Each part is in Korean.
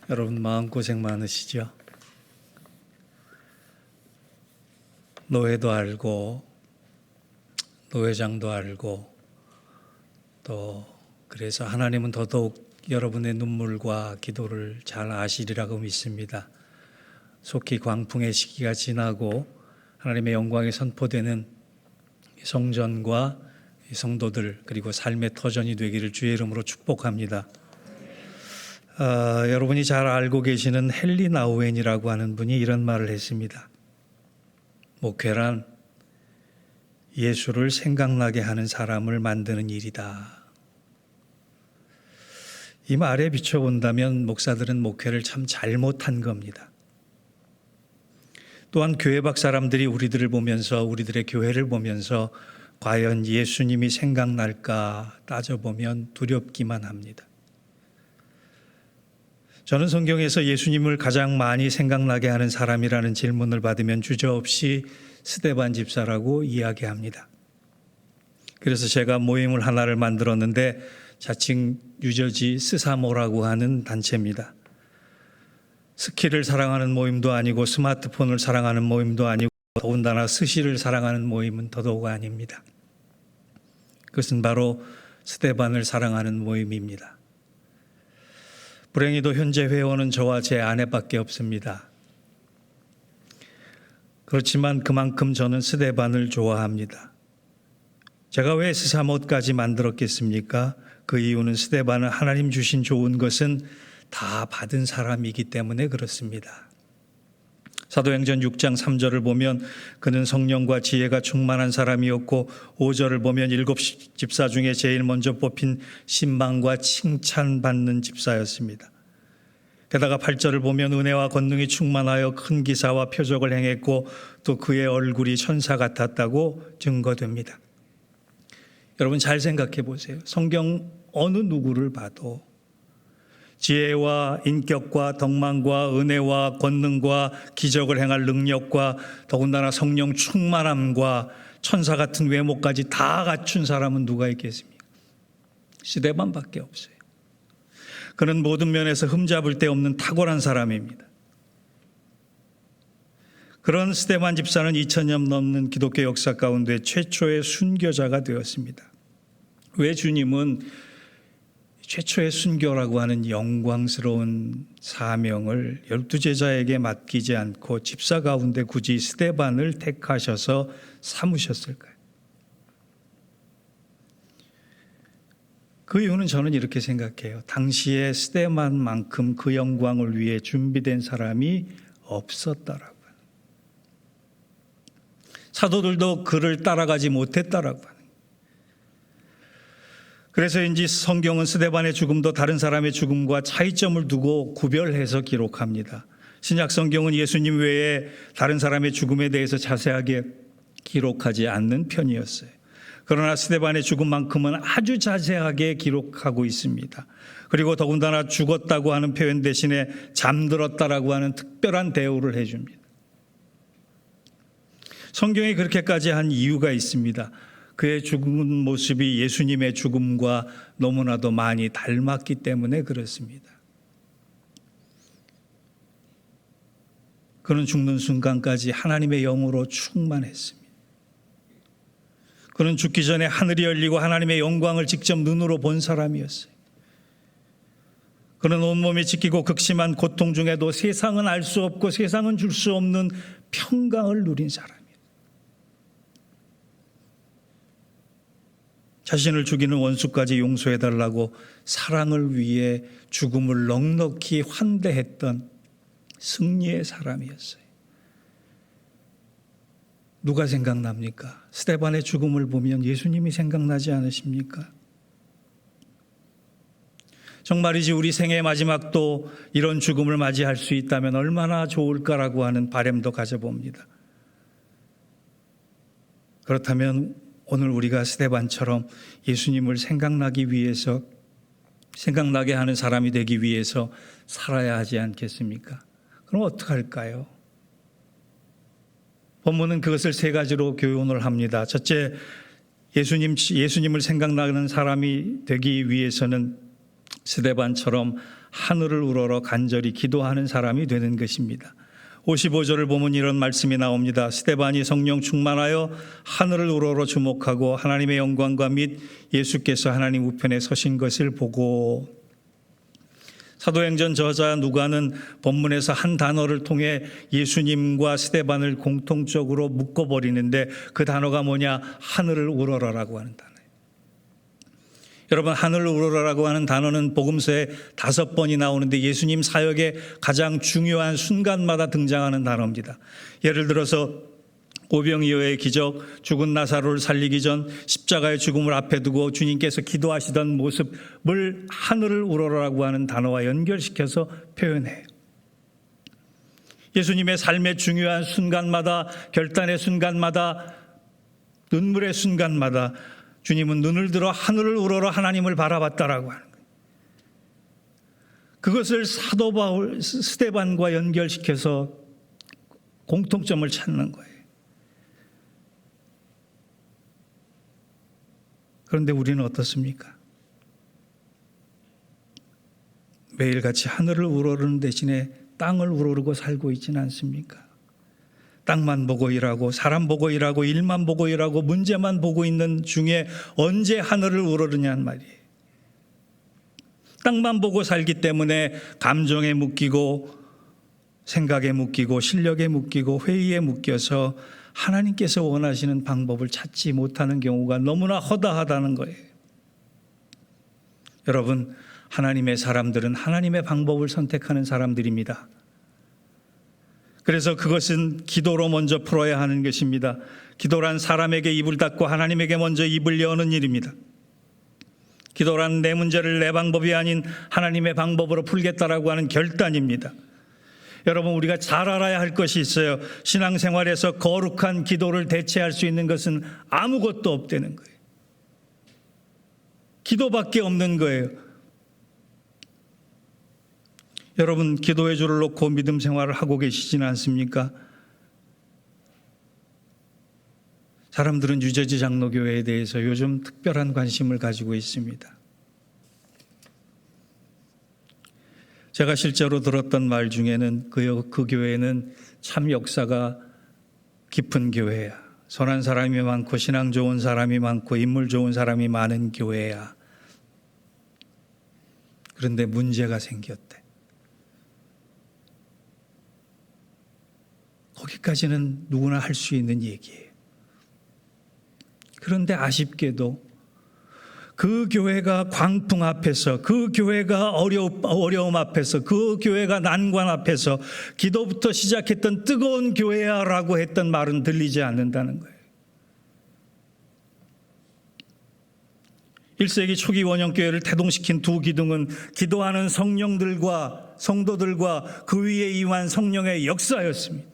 여러분 마음고생 많으시죠? 노예도 알고 노회장도 알고 또 그래서 하나님은 더더욱 여러분의 눈물과 기도를 잘 아시리라고 믿습니다. 속히 광풍의 시기가 지나고 하나님의 영광이 선포되는 성전과 성도들 그리고 삶의 터전이 되기를 주의 이름으로 축복합니다. 여러분이 잘 알고 계시는 헨리 나우엔이라고 하는 분이 이런 말을 했습니다. 목회란 예수를 생각나게 하는 사람을 만드는 일이다. 이 말에 비춰본다면 목사들은 목회를 참 잘못한 겁니다. 또한 교회 밖 사람들이 우리들을 보면서 우리들의 교회를 보면서 과연 예수님이 생각날까 따져보면 두렵기만 합니다. 저는 성경에서 예수님을 가장 많이 생각나게 하는 사람이라는 질문을 받으면 주저없이 스데반 집사라고 이야기합니다. 그래서 제가 모임을 하나를 만들었는데 자칭 뉴저지 스사모라고 하는 단체입니다. 스키를 사랑하는 모임도 아니고 스마트폰을 사랑하는 모임도 아니고 더군다나 스시를 사랑하는 모임은 더더욱 아닙니다. 그것은 바로 스데반을 사랑하는 모임입니다. 불행히도 현재 회원은 저와 제 아내밖에 없습니다. 그렇지만 그만큼 저는 스데반을 좋아합니다. 제가 왜 스사못까지 만들었겠습니까? 그 이유는 스데반은 하나님 주신 좋은 것은 다 받은 사람이기 때문에 그렇습니다. 사도행전 6장 3절을 보면 그는 성령과 지혜가 충만한 사람이었고 5절을 보면 7 집사 중에 제일 먼저 뽑힌 신방과 칭찬받는 집사였습니다. 게다가 8절을 보면 은혜와 권능이 충만하여 큰 기사와 표적을 행했고 또 그의 얼굴이 천사 같았다고 증거됩니다. 여러분 잘 생각해 보세요. 성경 어느 누구를 봐도 지혜와 인격과 덕망과 은혜와 권능과 기적을 행할 능력과 더군다나 성령 충만함과 천사 같은 외모까지 다 갖춘 사람은 누가 있겠습니까? 스데반밖에 없어요. 그는 모든 면에서 흠잡을 데 없는 탁월한 사람입니다. 그런 스데반 집사는 2000년 넘는 기독교 역사 가운데 최초의 순교자가 되었습니다. 왜 주님은 최초의 순교라고 하는 영광스러운 사명을 12제자에게 맡기지 않고 집사 가운데 굳이 스데반을 택하셔서 삼으셨을까요? 그 이유는 저는 이렇게 생각해요. 당시에 스데반만큼 그 영광을 위해 준비된 사람이 없었다라고. 사도들도 그를 따라가지 못했다라고 하는. 그래서인지 성경은 스데반의 죽음도 다른 사람의 죽음과 차이점을 두고 구별해서 기록합니다. 신약 성경은 예수님 외에 다른 사람의 죽음에 대해서 자세하게 기록하지 않는 편이었어요. 그러나 스데반의 죽음만큼은 아주 자세하게 기록하고 있습니다. 그리고 더군다나 죽었다고 하는 표현 대신에 잠들었다라고 하는 특별한 대우를 해줍니다. 성경이 그렇게까지 한 이유가 있습니다. 그의 죽은 모습이 예수님의 죽음과 너무나도 많이 닮았기 때문에 그렇습니다. 그는 죽는 순간까지 하나님의 영으로 충만했습니다. 그는 죽기 전에 하늘이 열리고 하나님의 영광을 직접 눈으로 본 사람이었어요. 그는 온몸이 찢기고 극심한 고통 중에도 세상은 알 수 없고 세상은 줄 수 없는 평강을 누린 사람이에요. 자신을 죽이는 원수까지 용서해달라고 사랑을 위해 죽음을 넉넉히 환대했던 승리의 사람이었어요. 누가 생각납니까? 스데반의 죽음을 보면 예수님이 생각나지 않으십니까? 정말이지 우리 생의 마지막도 이런 죽음을 맞이할 수 있다면 얼마나 좋을까라고 하는 바람도 가져봅니다. 그렇다면 오늘 우리가 스데반처럼 예수님을 생각나게 하는 사람이 되기 위해서 살아야 하지 않겠습니까? 그럼 어떻게 할까요? 본문은 그것을 세 가지로 교훈을 합니다. 첫째, 예수님을 생각나는 사람이 되기 위해서는 스데반처럼 하늘을 우러러 간절히 기도하는 사람이 되는 것입니다. 55절을 보면 이런 말씀이 나옵니다. 스데반이 성령 충만하여 하늘을 우러러 주목하고 하나님의 영광과 및 예수께서 하나님 우편에 서신 것을 보고. 사도행전 저자 누가는 본문에서 한 단어를 통해 예수님과 스데반을 공통적으로 묶어버리는데 그 단어가 뭐냐? 하늘을 우러러라고 하는 단어예요. 여러분, 하늘을 우러러라고 하는 단어는 복음서에 5번이 나오는데 예수님 사역의 가장 중요한 순간마다 등장하는 단어입니다. 예를 들어서 오병이어의 기적, 죽은 나사로를 살리기 전 십자가의 죽음을 앞에 두고 주님께서 기도하시던 모습을 하늘을 우러러라고 하는 단어와 연결시켜서 표현해요. 예수님의 삶의 중요한 순간마다, 결단의 순간마다, 눈물의 순간마다 주님은 눈을 들어 하늘을 우러러 하나님을 바라봤다라고 하는 거예요. 그것을 사도 바울, 스데반과 연결시켜서 공통점을 찾는 거예요. 그런데 우리는 어떻습니까? 매일같이 하늘을 우러르는 대신에 땅을 우러르고 살고 있지는 않습니까? 땅만 보고 일하고 사람 보고 일하고 일만 보고 일하고 문제만 보고 있는 중에 언제 하늘을 우러르냐는 말이에요. 땅만 보고 살기 때문에 감정에 묶이고 생각에 묶이고 실력에 묶이고 회의에 묶여서 하나님께서 원하시는 방법을 찾지 못하는 경우가 너무나 허다하다는 거예요. 여러분, 하나님의 사람들은 하나님의 방법을 선택하는 사람들입니다. 그래서 그것은 기도로 먼저 풀어야 하는 것입니다. 기도란 사람에게 입을 닫고 하나님에게 먼저 입을 여는 일입니다. 기도란 내 문제를 내 방법이 아닌 하나님의 방법으로 풀겠다라고 하는 결단입니다. 여러분, 우리가 잘 알아야 할 것이 있어요. 신앙생활에서 거룩한 기도를 대체할 수 있는 것은 아무것도 없다는 거예요. 기도밖에 없는 거예요. 여러분, 기도의 줄을 놓고 믿음 생활을 하고 계시지는 않습니까? 사람들은 유저지 장로교회에 대해서 요즘 특별한 관심을 가지고 있습니다. 제가 실제로 들었던 말 중에는 그 교회는 참 역사가 깊은 교회야. 선한 사람이 많고 신앙 좋은 사람이 많고 인물 좋은 사람이 많은 교회야. 그런데 문제가 생겼대. 거기까지는 누구나 할 수 있는 얘기예요. 그런데 아쉽게도 그 교회가 광풍 앞에서, 그 교회가 어려움 앞에서, 그 교회가 난관 앞에서 기도부터 시작했던 뜨거운 교회야라고 했던 말은 들리지 않는다는 거예요. 1세기 초기 원형교회를 태동시킨 두 기둥은 기도하는 성령들과 성도들과 그 위에 임한 성령의 역사였습니다.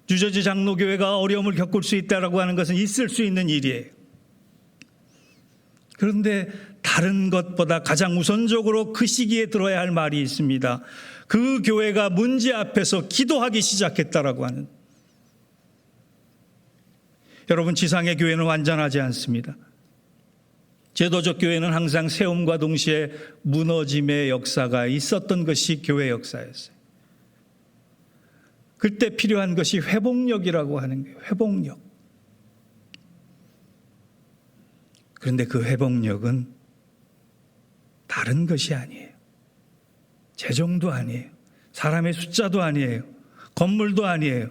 유저지 장로교회가 어려움을 겪을 수 있다라고 하는 것은 있을 수 있는 일이에요. 그런데 다른 것보다 가장 우선적으로 그 시기에 들어야 할 말이 있습니다. 그 교회가 문제 앞에서 기도하기 시작했다라고 하는. 여러분, 지상의 교회는 완전하지 않습니다. 제도적 교회는 항상 세움과 동시에 무너짐의 역사가 있었던 것이 교회 역사였어요. 그때 필요한 것이 회복력이라고 하는 거예요. 회복력. 그런데 그 회복력은 다른 것이 아니에요. 재정도 아니에요. 사람의 숫자도 아니에요. 건물도 아니에요.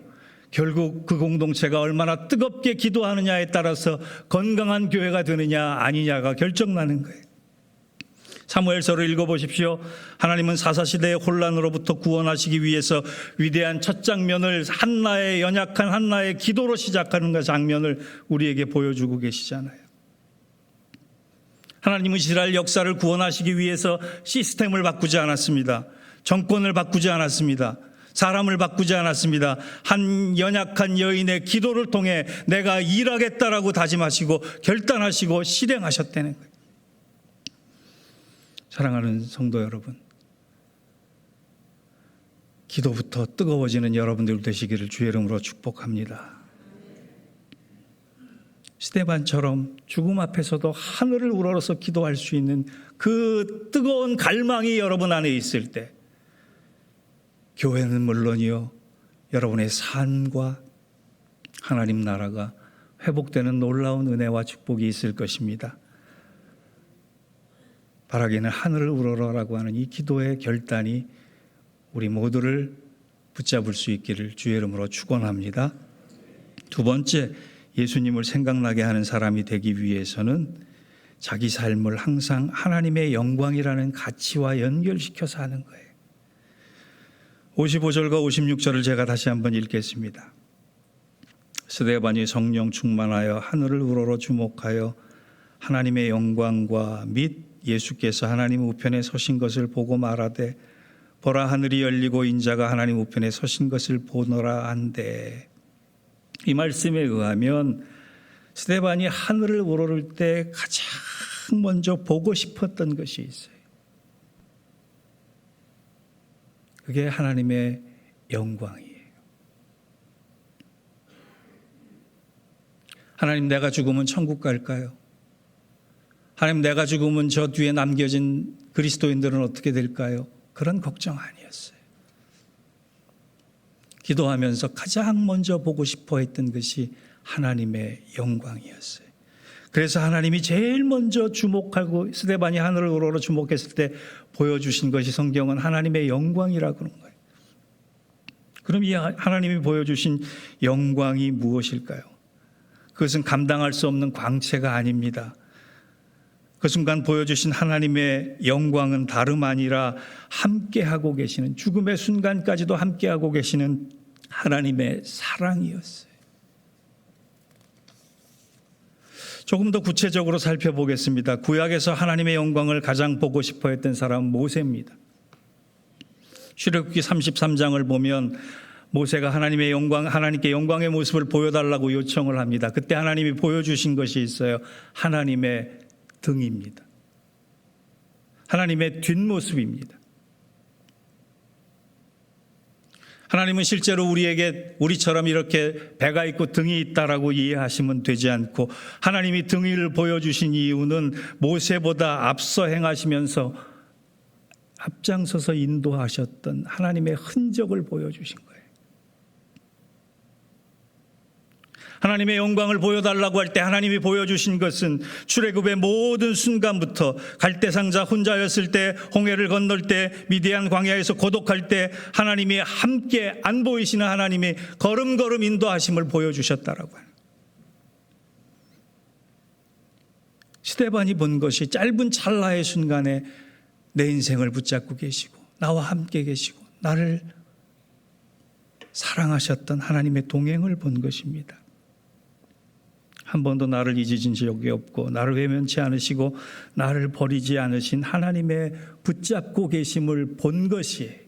결국 그 공동체가 얼마나 뜨겁게 기도하느냐에 따라서 건강한 교회가 되느냐 아니냐가 결정나는 거예요. 사무엘서를 읽어보십시오. 하나님은 사사시대의 혼란으로부터 구원하시기 위해서 위대한 첫 장면을 한나의 연약한 한나의 기도로 시작하는 그 장면을 우리에게 보여주고 계시잖아요. 하나님은 이스라엘 역사를 구원하시기 위해서 시스템을 바꾸지 않았습니다. 정권을 바꾸지 않았습니다. 사람을 바꾸지 않았습니다. 한 연약한 여인의 기도를 통해 내가 일하겠다라고 다짐하시고 결단하시고 실행하셨다는 거예요. 사랑하는 성도 여러분, 기도부터 뜨거워지는 여러분들 되시기를 주의 이름으로 축복합니다. 스데반처럼 죽음 앞에서도 하늘을 우러러서 기도할 수 있는 그 뜨거운 갈망이 여러분 안에 있을 때 교회는 물론이요, 여러분의 삶과 하나님 나라가 회복되는 놀라운 은혜와 축복이 있을 것입니다. 바라기는 하늘을 우러러라고 하는 이 기도의 결단이 우리 모두를 붙잡을 수 있기를 주의 이름으로 축원합니다. 두 번째, 예수님을 생각나게 하는 사람이 되기 위해서는 자기 삶을 항상 하나님의 영광이라는 가치와 연결시켜 사는 거예요. 55절과 56절을 제가 다시 한번 읽겠습니다. 스데반이 성령 충만하여 하늘을 우러러 주목하여 하나님의 영광과 및 예수께서 하나님 우편에 서신 것을 보고 말하되 보라 하늘이 열리고 인자가 하나님 우편에 서신 것을 보노라 한데, 이 말씀에 의하면 스데반이 하늘을 우러를 때 가장 먼저 보고 싶었던 것이 있어요. 그게 하나님의 영광이에요. 하나님, 내가 죽으면 천국 갈까요? 하나님, 내가 죽으면 저 뒤에 남겨진 그리스도인들은 어떻게 될까요? 그런 걱정 아니었어요. 기도하면서 가장 먼저 보고 싶어 했던 것이 하나님의 영광이었어요. 그래서 하나님이 제일 먼저 주목하고 스데반이 하늘을 우러러 주목했을 때 보여주신 것이 성경은 하나님의 영광이라고 그런 거예요. 그럼 이 하나님이 보여주신 영광이 무엇일까요? 그것은 감당할 수 없는 광채가 아닙니다. 그 순간 보여주신 하나님의 영광은 다름 아니라 함께하고 계시는, 죽음의 순간까지도 함께하고 계시는 하나님의 사랑이었어요. 조금 더 구체적으로 살펴보겠습니다. 구약에서 하나님의 영광을 가장 보고 싶어 했던 사람은 모세입니다. 출애굽기 33장을 보면 모세가 하나님의 영광, 하나님께 영광의 모습을 보여달라고 요청을 합니다. 그때 하나님이 보여주신 것이 있어요. 하나님의 등입니다. 하나님의 뒷모습입니다. 하나님은 실제로 우리처럼 이렇게 배가 있고 등이 있다라고 이해하시면 되지 않고, 하나님이 등을 보여주신 이유는 모세보다 앞서 행하시면서 앞장서서 인도하셨던 하나님의 흔적을 보여주신 거예요. 하나님의 영광을 보여달라고 할 때 하나님이 보여주신 것은 출애굽의 모든 순간부터 갈대상자 혼자였을 때, 홍해를 건널 때, 미디안 광야에서 고독할 때 하나님이 함께 안 보이시는 하나님이 걸음걸음 인도하심을 보여주셨다라고 하는. 스데반이 본 것이 짧은 찰나의 순간에 내 인생을 붙잡고 계시고 나와 함께 계시고 나를 사랑하셨던 하나님의 동행을 본 것입니다. 한 번도 나를 잊으신 적이 없고 나를 외면치 않으시고 나를 버리지 않으신 하나님의 붙잡고 계심을 본 것이,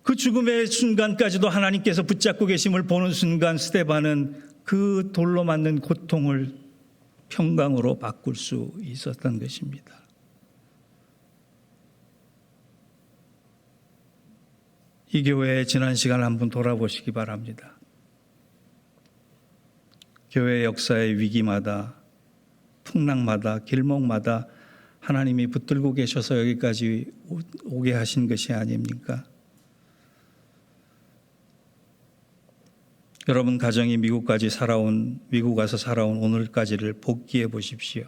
그 죽음의 순간까지도 하나님께서 붙잡고 계심을 보는 순간 스데반은 그 돌로 맞는 고통을 평강으로 바꿀 수 있었던 것입니다. 이 교회의 지난 시간을 한번 돌아보시기 바랍니다. 교회 역사의 위기마다, 풍랑마다, 길목마다 하나님이 붙들고 계셔서 여기까지 오게 하신 것이 아닙니까? 여러분 가정이 미국 와서 살아온 오늘까지를 복기해 보십시오.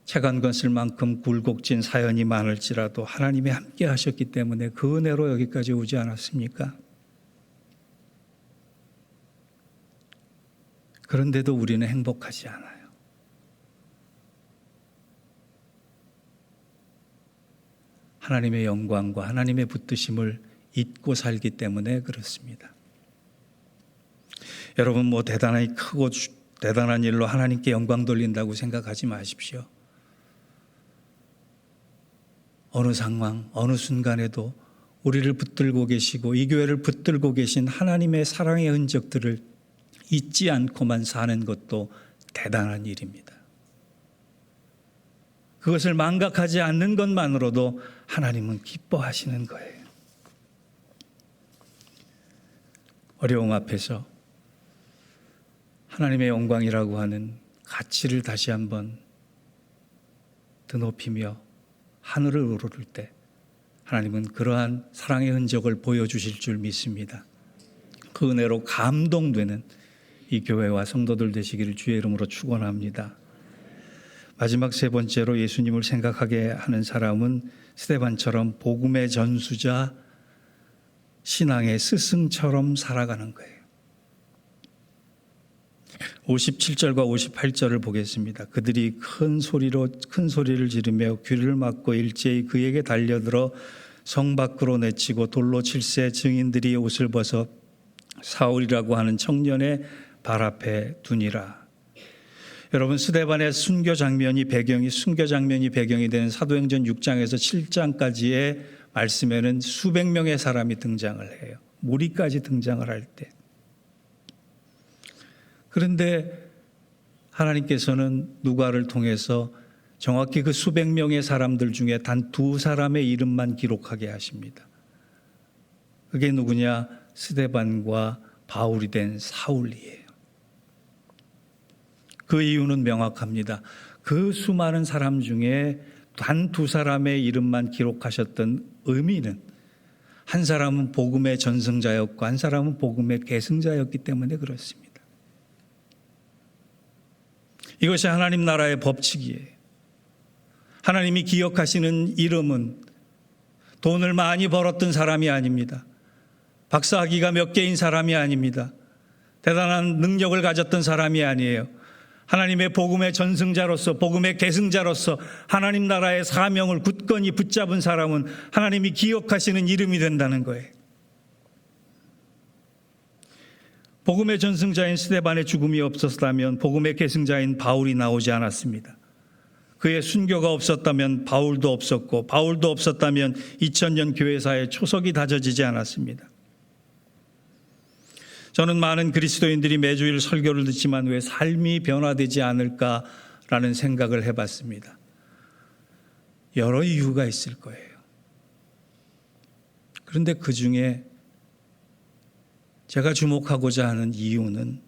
채간 건쓸 만큼 굴곡진 사연이 많을지라도 하나님이 함께 하셨기 때문에 그 은혜로 여기까지 오지 않았습니까? 그런데도 우리는 행복하지 않아요. 하나님의 영광과 하나님의 붙드심을 잊고 살기 때문에 그렇습니다. 여러분 대단히 크고 대단한 일로 하나님께 영광 돌린다고 생각하지 마십시오. 어느 상황, 어느 순간에도 우리를 붙들고 계시고 이 교회를 붙들고 계신 하나님의 사랑의 흔적들을 잊지 않고만 사는 것도 대단한 일입니다. 그것을 망각하지 않는 것만으로도 하나님은 기뻐하시는 거예요. 어려움 앞에서 하나님의 영광이라고 하는 가치를 다시 한번 드높이며 하늘을 오르를 때 하나님은 그러한 사랑의 흔적을 보여주실 줄 믿습니다. 그 은혜로 감동되는 이 교회와 성도들 되시기를 주의 이름으로 축원합니다. 마지막 세 번째로 예수님을 생각하게 하는 사람은 스데반처럼 복음의 전수자, 신앙의 스승처럼 살아가는 거예요. 57절과 58절을 보겠습니다. 그들이 큰 소리를 지르며 귀를 막고 일제히 그에게 달려들어 성 밖으로 내치고 돌로 칠세 증인들이 옷을 벗어 사울이라고 하는 청년의 발 앞에 두니라. 여러분, 스데반의 순교 장면이 배경이 되는 사도행전 6장에서 7장까지의 말씀에는 수백 명의 사람이 등장을 해요. 무리까지 등장을 할 때. 그런데 하나님께서는 누가를 통해서 정확히 그 수백 명의 사람들 중에 단 두 사람의 이름만 기록하게 하십니다. 그게 누구냐? 스데반과 바울이 된 사울이에요. 그 이유는 명확합니다. 그 수많은 사람 중에 단 두 사람의 이름만 기록하셨던 의미는 한 사람은 복음의 전승자였고 한 사람은 복음의 계승자였기 때문에 그렇습니다. 이것이 하나님 나라의 법칙이에요. 하나님이 기억하시는 이름은 돈을 많이 벌었던 사람이 아닙니다. 박사학위가 몇 개인 사람이 아닙니다. 대단한 능력을 가졌던 사람이 아니에요. 하나님의 복음의 전승자로서, 복음의 계승자로서 하나님 나라의 사명을 굳건히 붙잡은 사람은 하나님이 기억하시는 이름이 된다는 거예요. 복음의 전승자인 스데반의 죽음이 없었다면 복음의 계승자인 바울이 나오지 않았습니다. 그의 순교가 없었다면 바울도 없었고, 바울도 없었다면 2000년 교회사의 초석이 다져지지 않았습니다. 저는 많은 그리스도인들이 매주일 설교를 듣지만 왜 삶이 변화되지 않을까라는 생각을 해봤습니다. 여러 이유가 있을 거예요. 그런데 그 중에 제가 주목하고자 하는 이유는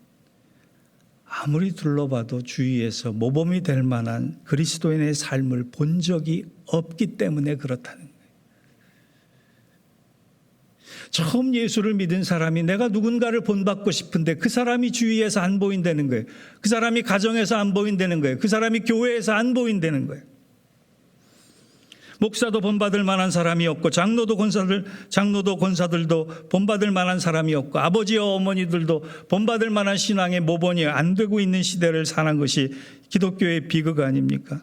아무리 둘러봐도 주위에서 모범이 될 만한 그리스도인의 삶을 본 적이 없기 때문에 그렇다는 거예요. 처음 예수를 믿은 사람이 내가 누군가를 본받고 싶은데 그 사람이 주위에서 안 보인다는 거예요. 그 사람이 가정에서 안 보인다는 거예요. 그 사람이 교회에서 안 보인다는 거예요. 목사도 본받을 만한 사람이 없고 장로도 권사들도 본받을 만한 사람이 없고 아버지와 어머니들도 본받을 만한 신앙의 모범이 안 되고 있는 시대를 사는 것이 기독교의 비극 아닙니까?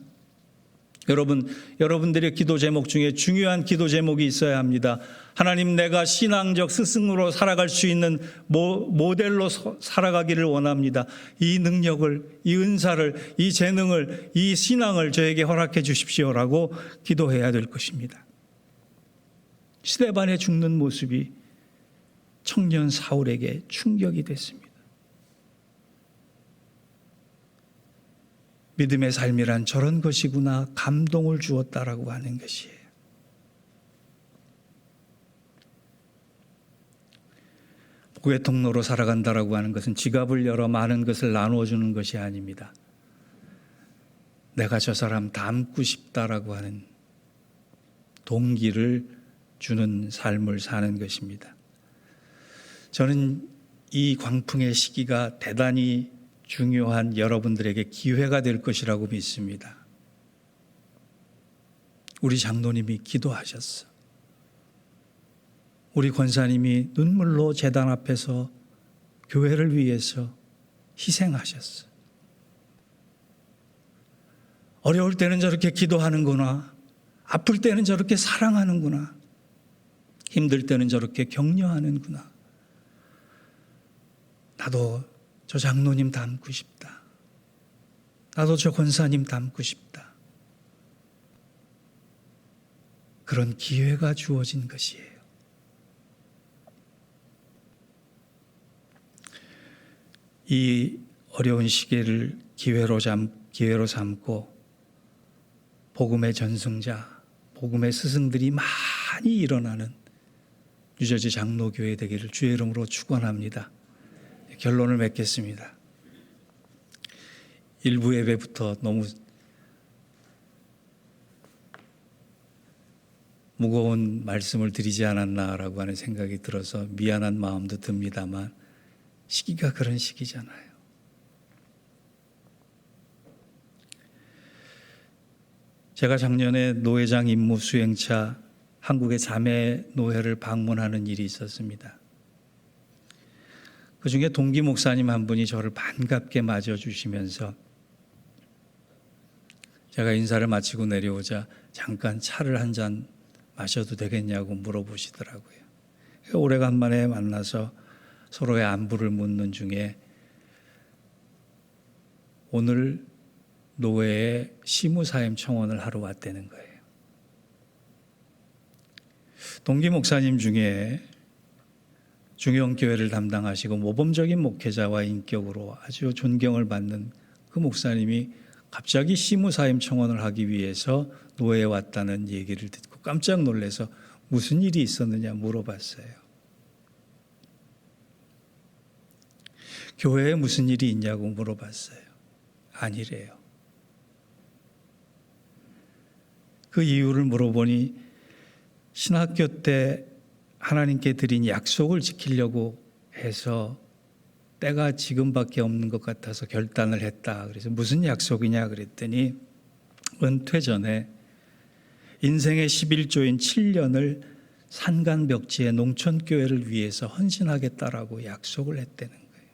여러분들의 기도 제목 중에 중요한 기도 제목이 있어야 합니다. 하나님, 내가 신앙적 스승으로 살아갈 수 있는 모델로 살아가기를 원합니다. 이 능력을, 이 은사를, 이 재능을, 이 신앙을 저에게 허락해 주십시오라고 기도해야 될 것입니다. 스데반의 죽는 모습이 청년 사울에게 충격이 됐습니다. 믿음의 삶이란 저런 것이구나, 감동을 주었다라고 하는 것이에요. 복음의 통로로 살아간다라고 하는 것은 지갑을 열어 많은 것을 나누어 주는 것이 아닙니다. 내가 저 사람 닮고 싶다라고 하는 동기를 주는 삶을 사는 것입니다. 저는 이 광풍의 시기가 대단히 중요한 여러분들에게 기회가 될 것이라고 믿습니다. 우리 장로님이 기도하셨어. 우리 권사님이 눈물로 제단 앞에서 교회를 위해서 희생하셨어. 어려울 때는 저렇게 기도하는구나. 아플 때는 저렇게 사랑하는구나. 힘들 때는 저렇게 격려하는구나. 나도 저 장로님 닮고 싶다. 나도 저 권사님 닮고 싶다. 그런 기회가 주어진 것이에요. 이 어려운 시기를 기회로 삼고 복음의 전승자, 복음의 스승들이 많이 일어나는 뉴저지 장로교회 되기를 주의 이름으로 축원합니다. 결론을 맺겠습니다. 일부 예배부터 너무 무거운 말씀을 드리지 않았나라고 하는 생각이 들어서 미안한 마음도 듭니다만 시기가 그런 시기잖아요. 제가 작년에 노회장 임무 수행차 한국의 자매 노회를 방문하는 일이 있었습니다. 그 중에 동기 목사님 한 분이 저를 반갑게 맞아주시면서 제가 인사를 마치고 내려오자 잠깐 차를 한 잔 마셔도 되겠냐고 물어보시더라고요. 오래간만에 만나서 서로의 안부를 묻는 중에 오늘 노회에 시무사임 청원을 하러 왔다는 거예요. 동기 목사님 중에 중형교회를 담당하시고 모범적인 목회자와 인격으로 아주 존경을 받는 그 목사님이 갑자기 시무사임 청원을 하기 위해서 노회에 왔다는 얘기를 듣고 깜짝 놀라서 무슨 일이 있었느냐 물어봤어요. 교회에 무슨 일이 있냐고 물어봤어요. 아니래요. 그 이유를 물어보니 신학교 때 하나님께 드린 약속을 지키려고 해서 때가 지금밖에 없는 것 같아서 결단을 했다. 그래서 무슨 약속이냐 그랬더니 은퇴 전에 인생의 11조인 7년을 산간벽지의 농촌교회를 위해서 헌신하겠다라고 약속을 했다는 거예요.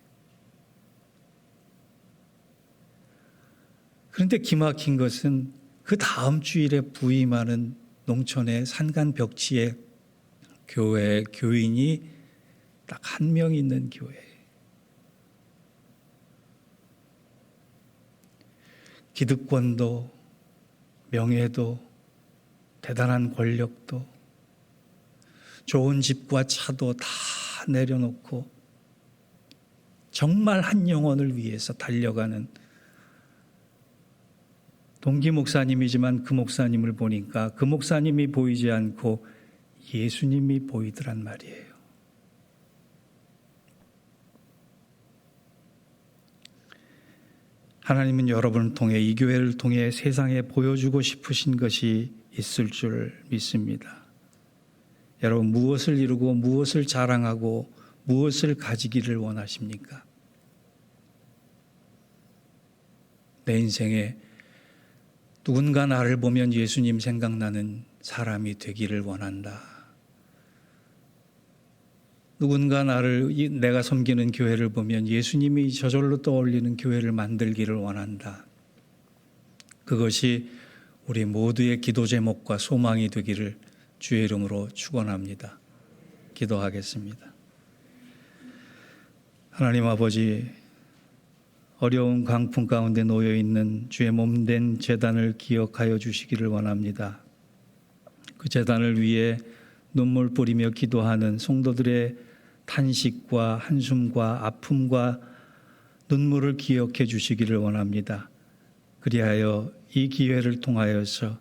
그런데 기막힌 것은 그 다음 주일에 부임하는 농촌의 산간벽지의 교회 교인이 딱 한 명 있는 교회예요. 기득권도 명예도 대단한 권력도 좋은 집과 차도 다 내려놓고 정말 한 영혼을 위해서 달려가는 동기 목사님이지만 그 목사님을 보니까 그 목사님이 보이지 않고 예수님이 보이더란 말이에요. 하나님은 여러분을 통해 이 교회를 통해 세상에 보여주고 싶으신 것이 있을 줄 믿습니다. 여러분 무엇을 이루고 무엇을 자랑하고 무엇을 가지기를 원하십니까? 내 인생에 누군가 나를 보면 예수님 생각나는 사람이 되기를 원한다. 누군가 내가 섬기는 교회를 보면 예수님이 저절로 떠올리는 교회를 만들기를 원한다. 그것이 우리 모두의 기도 제목과 소망이 되기를 주의 이름으로 축원합니다. 기도하겠습니다. 하나님 아버지, 어려운 강풍 가운데 놓여 있는 주의 몸된 제단을 기억하여 주시기를 원합니다. 그 제단을 위해 눈물 뿌리며 기도하는 성도들의 탄식과 한숨과 아픔과 눈물을 기억해 주시기를 원합니다. 그리하여 이 기회를 통하여서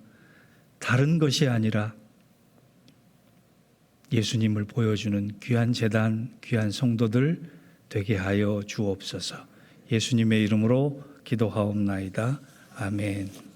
다른 것이 아니라 예수님을 보여주는 귀한 제단, 귀한 성도들 되게 하여 주옵소서. 예수님의 이름으로 기도하옵나이다. 아멘.